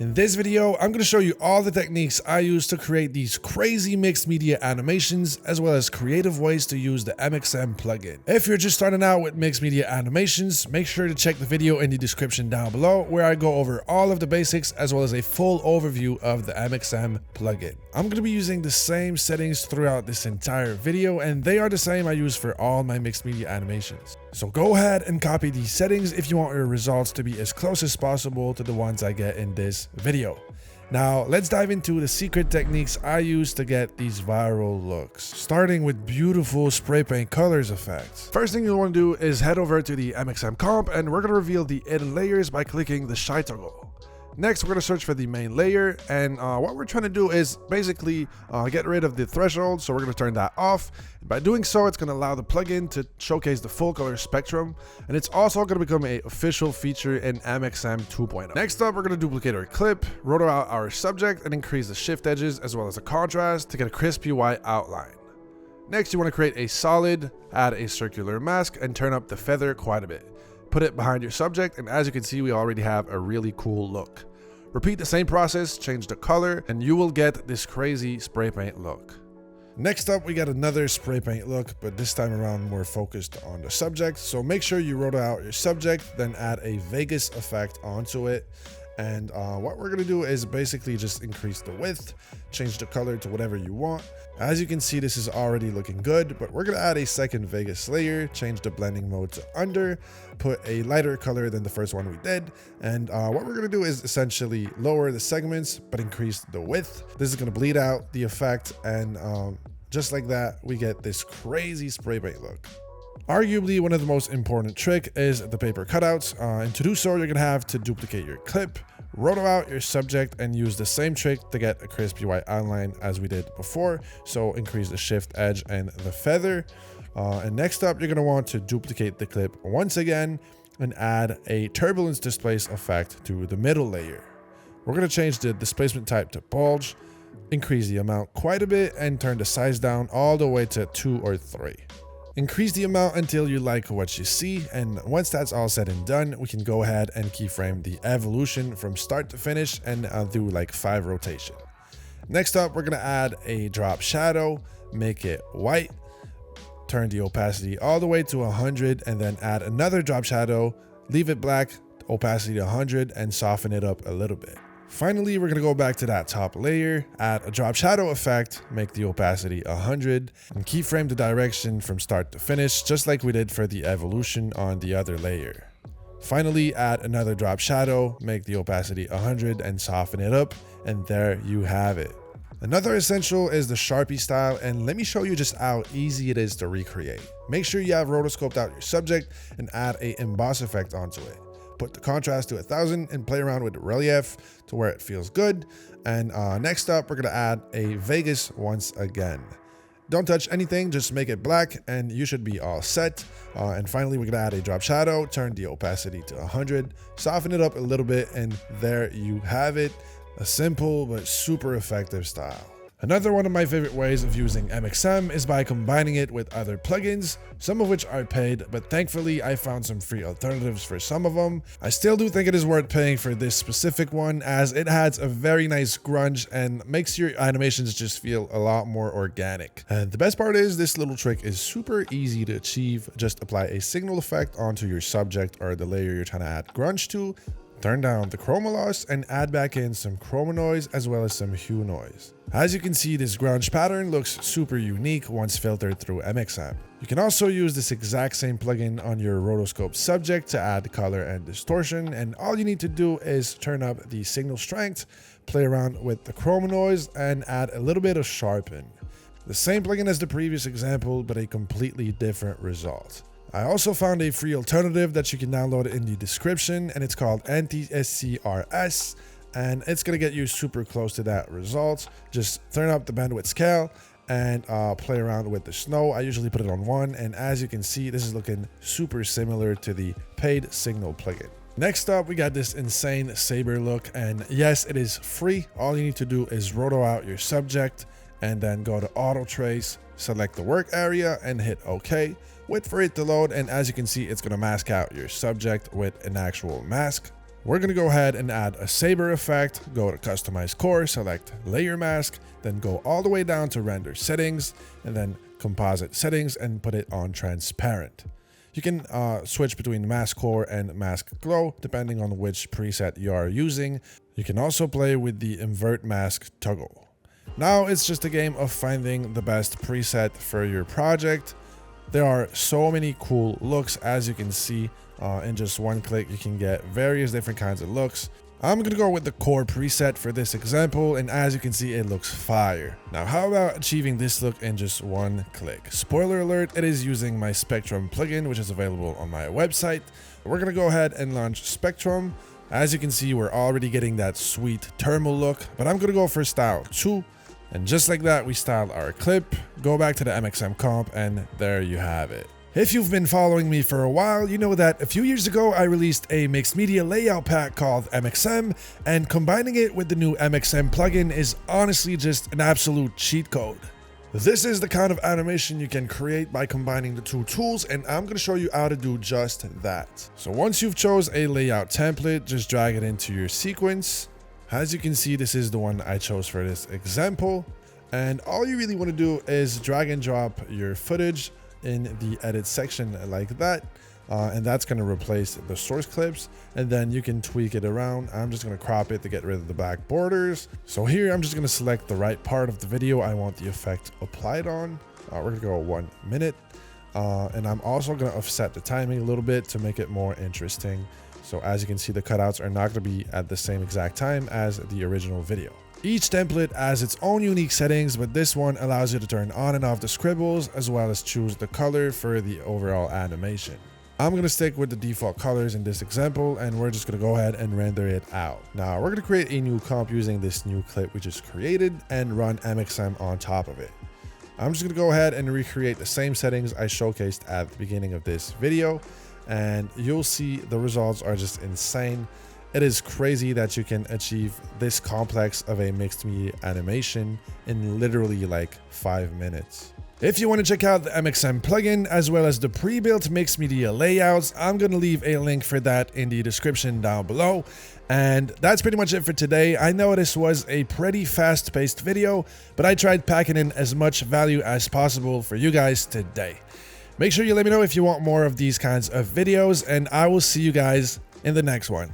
In this video, I'm going to show you all the techniques I use to create these crazy mixed media animations, as well as creative ways to use the MXM plugin. If you're just starting out with mixed media animations, make sure to check the video in the description down below, where I go over all of the basics, as well as a full overview of the MXM plugin. I'm going to be using the same settings throughout this entire video, and they are the same I use for all my mixed media animations. So go ahead and copy these settings if you want your results to be as close as possible to the ones I get in this video. Now let's dive into the secret techniques I use to get these viral looks, starting with beautiful spray paint colors effects. First thing you'll want to do is head over to the MXM comp, and we're going to reveal the hidden layers by clicking the shy toggle. Next, we're going to search for the main layer, and what we're trying to do is basically get rid of the threshold, so we're going to turn that off. By doing so, it's going to allow the plugin to showcase the full color spectrum, and it's also going to become an official feature in MXM 2.0. Next up, we're going to duplicate our clip, roto out our subject, and increase the shift edges as well as the contrast to get a crispy white outline. Next, you want to create a solid, add a circular mask, and turn up the feather quite a bit. Put it behind your subject, and as you can see, we already have a really cool look. Repeat the same process, change the color, and you will get this crazy spray paint look. Next up, we got another spray paint look, but this time around more focused on the subject. So make sure you roto out your subject, then add a Vegas effect onto it. And what we're gonna do is basically just increase the width, change the color to whatever you want. As you can see, this is already looking good, but we're gonna add a second Vegas layer, change the blending mode to under, put a lighter color than the first one we did. And what we're gonna do is essentially lower the segments, but increase the width. This is gonna bleed out the effect, and just like that, we get this crazy spray paint look. Arguably, one of the most important trick is the paper cutouts, and to do so, you're gonna have to duplicate your clip, roto out your subject, and use the same trick to get a crispy white outline as we did before. So increase the shift edge and the feather. And next up, you're gonna want to duplicate the clip once again and add a turbulence displace effect to the middle layer. We're gonna change the displacement type to bulge, increase the amount quite a bit, and turn the size down all the way to 2 or 3. Increase the amount until you like what you see, and once that's all said and done, we can go ahead and keyframe the evolution from start to finish and do like 5 rotation. Next up, we're gonna add a drop shadow, make it white, turn the opacity all the way to 100, and then add another drop shadow, leave it black, opacity to 100, and soften it up a little bit. Finally, we're gonna go back to that top layer, add a drop shadow effect, make the opacity 100, and keyframe the direction from start to finish, just like we did for the evolution on the other layer. Finally, add another drop shadow, make the opacity 100, and soften it up, and there you have it. Another essential is the Sharpie style, and let me show you just how easy it is to recreate. Make sure you have rotoscoped out your subject and add a emboss effect onto it. Put the contrast to 1000 and play around with the relief to where it feels good. And next up, we're gonna add a Vegas once again. Don't touch anything, just make it black and you should be all set. And finally, we're gonna add a drop shadow, turn the opacity to 100, soften it up a little bit, and there you have it. A simple but super effective style. Another one of my favorite ways of using MXM is by combining it with other plugins, some of which are paid, but thankfully I found some free alternatives for some of them. I still do think it is worth paying for this specific one, as it adds a very nice grunge and makes your animations just feel a lot more organic. And the best part is this little trick is super easy to achieve. Just apply a signal effect onto your subject or the layer you're trying to add grunge to, turn down the chroma loss, and add back in some chroma noise as well as some hue noise. As you can see, this grunge pattern looks super unique once filtered through MXM. You can also use this exact same plugin on your rotoscope subject to add color and distortion, and all you need to do is turn up the signal strength, play around with the chroma noise, and add a little bit of sharpen. The same plugin as the previous example, but a completely different result. I also found a free alternative that you can download in the description, and it's called Anti-SCRS, and it's gonna get you super close to that result. Just turn up the bandwidth scale and play around with the snow. I usually put it on 1, and as you can see, this is looking super similar to the paid signal plugin. Next up, we got this insane saber look, and yes, it is free. All you need to do is roto out your subject and then go to auto trace, select the work area and hit OK. Wait for it to load, and as you can see, it's going to mask out your subject with an actual mask. We're going to go ahead and add a saber effect, go to customize core, select layer mask, then go all the way down to render settings, and then composite settings and put it on transparent. You can switch between mask core and mask glow depending on which preset you are using. You can also play with the invert mask toggle. Now it's just a game of finding the best preset for your project. There are so many cool looks. As you can see, in just one click you can get various different kinds of looks. I'm gonna go with the core preset for this example, and as you can see, it looks fire. Now how about achieving this look in just one click? Spoiler alert, it is using my Spectrum plugin, which is available on my website. We're gonna go ahead and launch Spectrum. As you can see, we're already getting that sweet thermal look, but I'm gonna go for style 2. And just like that, we styled our clip, go back to the MXM comp, and there you have it. If you've been following me for a while, you know that a few years ago I released a mixed media layout pack called MXM, and combining it with the new MXM plugin is honestly just an absolute cheat code. This is the kind of animation you can create by combining the two tools, and I'm going to show you how to do just that. So once you've chose a layout template, just drag it into your sequence. As you can see, this is the one I chose for this example, and all you really want to do is drag and drop your footage in the edit section like that, and that's going to replace the source clips, and then you can tweak it around. I'm just going to crop it to get rid of the black borders. So here I'm just going to select the right part of the video I want the effect applied on. We're going to go 1 minute, and I'm also going to offset the timing a little bit to make it more interesting. So as you can see, the cutouts are not going to be at the same exact time as the original video. Each template has its own unique settings, but this one allows you to turn on and off the scribbles as well as choose the color for the overall animation. I'm going to stick with the default colors in this example, and we're just going to go ahead and render it out. Now we're going to create a new comp using this new clip we just created and run MXM on top of it. I'm just going to go ahead and recreate the same settings I showcased at the beginning of this video, and you'll see the results are just insane. It is crazy that you can achieve this complex of a mixed media animation in literally like 5 minutes. If you want to check out the MXM plugin as well as the pre-built mixed media layouts, I'm going to leave a link for that in the description down below. And that's pretty much it for today. I know this was a pretty fast-paced video, but I tried packing in as much value as possible for you guys today. Make sure you let me know if you want more of these kinds of videos, and I will see you guys in the next one.